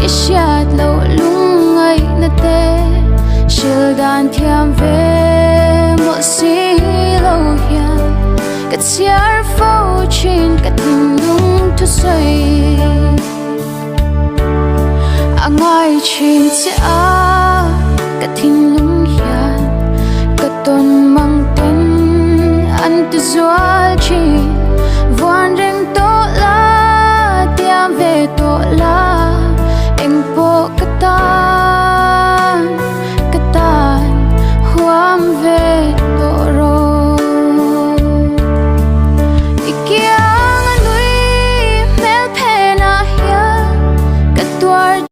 siat lo lung ai na te shil dan thiam ve mo si lo hian ka chiar fo chin ka thing lung thu sai angai chin cha ka thing lung hian ka ton mang ten an tu zual chi van reng to la tiam ve to la